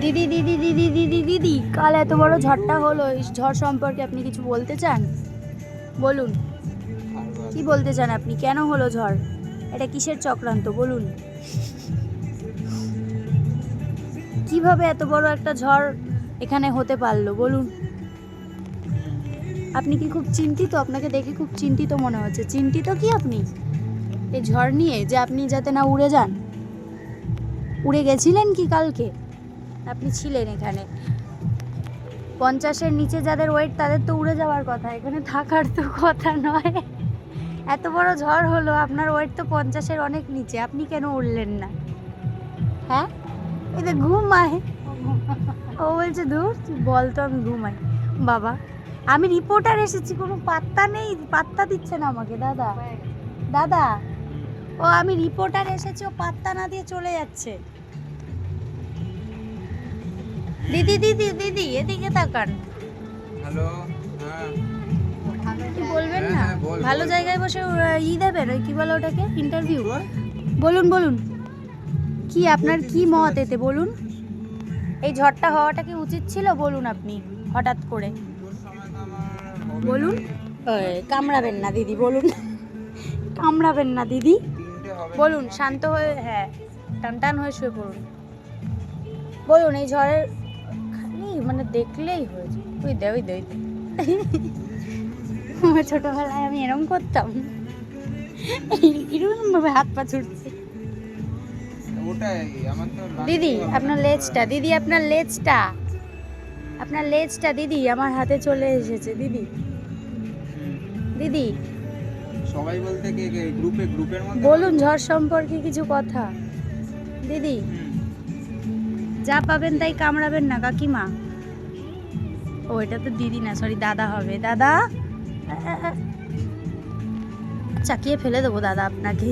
দিদি দিদি দিদি দিদি দিদি কাল এত বড় ঝড়টা হলো, এই ঝড় সম্পর্কে আপনি কিছু বলতে চান? বলুন, কি বলতে চান আপনি? কেন হলো ঝড়? এটা কিসের চক্রান্ত বলুন? কিভাবে এত বড় একটা ঝড় এখানে হতে পারলো বলুন? আপনি কি খুব চিন্তিত? আপনাকে দেখে খুব চিন্তিত মনে হচ্ছে। চিন্তিত কি আপনি এই ঝড় নিয়ে, যে আপনি যাতে না উড়ে যান? উড়ে গেছিলেন কি কালকে? আপনি ছিলেন এখানে। 50-এর নিচে যাদের ওয়েট তাদের তো উড়ে যাওয়ার কথা, এখানে থাকার তো কথা নয়। এত বড় ঝড় হলো, আপনার ওয়েট তো 50-এর অনেক নিচে, আপনি কেন উড়লেন না? হ্যাঁ, এই তো ঘুমায়। ও বলছে ধুর তুই বল তো আমি ঘুমাই। বাবা, আমি রিপোর্টার এসেছি, কোনো পাত্তা নেই, পাত্তা দিচ্ছে না আমাকে। দাদা দাদা, ও আমি রিপোর্টার এসেছি, ও পাত্তা না দিয়ে চলে যাচ্ছে। দিদি দিদি দিদি এদিকে তাকান। হ্যালো। কি বলবেন না? হ্যাঁ, বল, ভালো বল, জায়গায় বসে দেবেন, ওই কি বলে ওটাকে, ইন্টারভিউ। বলুন বলুন, কি আপনার কি মত এতে বলুন? এই ঝড়টা হওয়াটা কি উচিত ছিল বলুন আপনি? হঠাৎ করে বলুন। কামড়াবেন না দিদি, বলুন। কামড়াবেন না দিদি, বলুন। শান্ত হয়ে, হ্যাঁ, টান টান হয়ে শুয়ে পড়ুন। বলুন, এই ঝড়ের খালি মানে দেখলেই হয়েছে। ওই দে ওই দে ওই দে। আমার ছোটবেলায় আমি এরকম করতাম, এরকম ভাবে হাত পা ছুটছে। দিদি আপনার লেজটা, দিদি আপনার লেজটা, আপনার লেজটা দিদি আমার হাতে চলে এসেছে। দিদি দিদি সবাই বলতে কি গ্রুপের মধ্যে বলুন ঝড় সম্পর্কে কিছু কথা। দিদি যা পাবেন তাই কামড়াবেন না কাকিমা। ও এটা তো দিদি না, সরি দাদা হবে। দাদা চাকিয়ে ফেলে দেবো দাদা আপনাকে।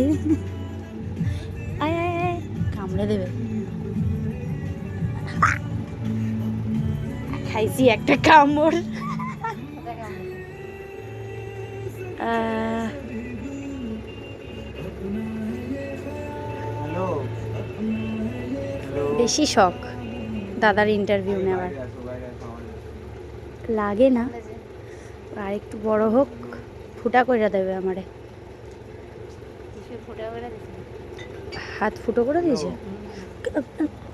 আয় আয় আয়, কামড়ে দেবে। খাইছি একটা কামড়। হ্যালো। বেশি শখ দাদার ইন্টারভিউ নেওয়ার। লাগে না, আর একটু বড় হোক, ফুটা করে দেবে আমারে। হাত ফুটো করে দিয়েছে।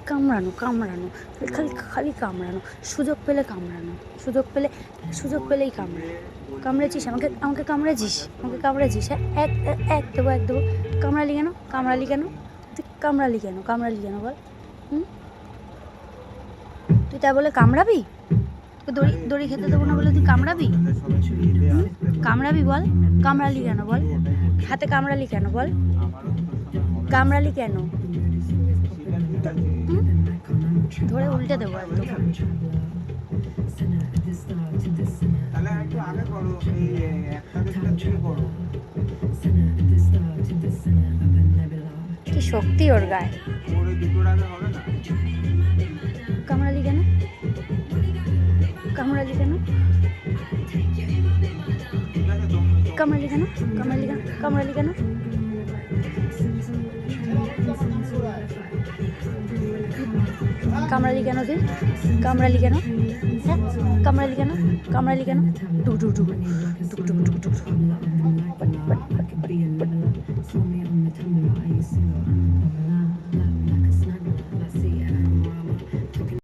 কামড়ানো কামড়ানো, খালি খালি কামড়ানো, সুযোগ পেলে কামড়ানো, সুযোগ পেলেই কামড়ানো। কামড়েছিস আমাকে, আমাকে কামড়েছিস, আমাকে কামড়েছিস। হ্যাঁ, এক এক দেবো, এক দেবো। কামড়ালি কেন, কামড়ালি কেন, তুই কামড়ালি কেন, কামড়ালি কেন বল? তুই তা বলে কামড়াবি? তোকে দড়ি দড়ি খেতে দেবো না বলে তুই কামড়াবি? কামড়াবি বল? কামড়ালি কেন বল? হাতে কামড়ালি কেন বল? কামড়ালি কেন? ধরে উল্টে দেবো একদম। তাহলে একটু আগে করো, এই একটা দিকটা থেকে করো। কি শক্তি ওর গায়ে। ওর ওই দুটোর আগে হবে না। কামড়ালি কেন, কামড়ালি কেন, ঠিক আছে তো। কামড়ালি কেন, কামড়ালি কেন, কামড়ালি কেন? কামড়ালি কেন তুই? কামড়ালি কেন? হ্যাঁ, কামড়ালি কেন, কামড়ালি কেন? টুক টুক টুক টুক টুক টুক টুক টুক।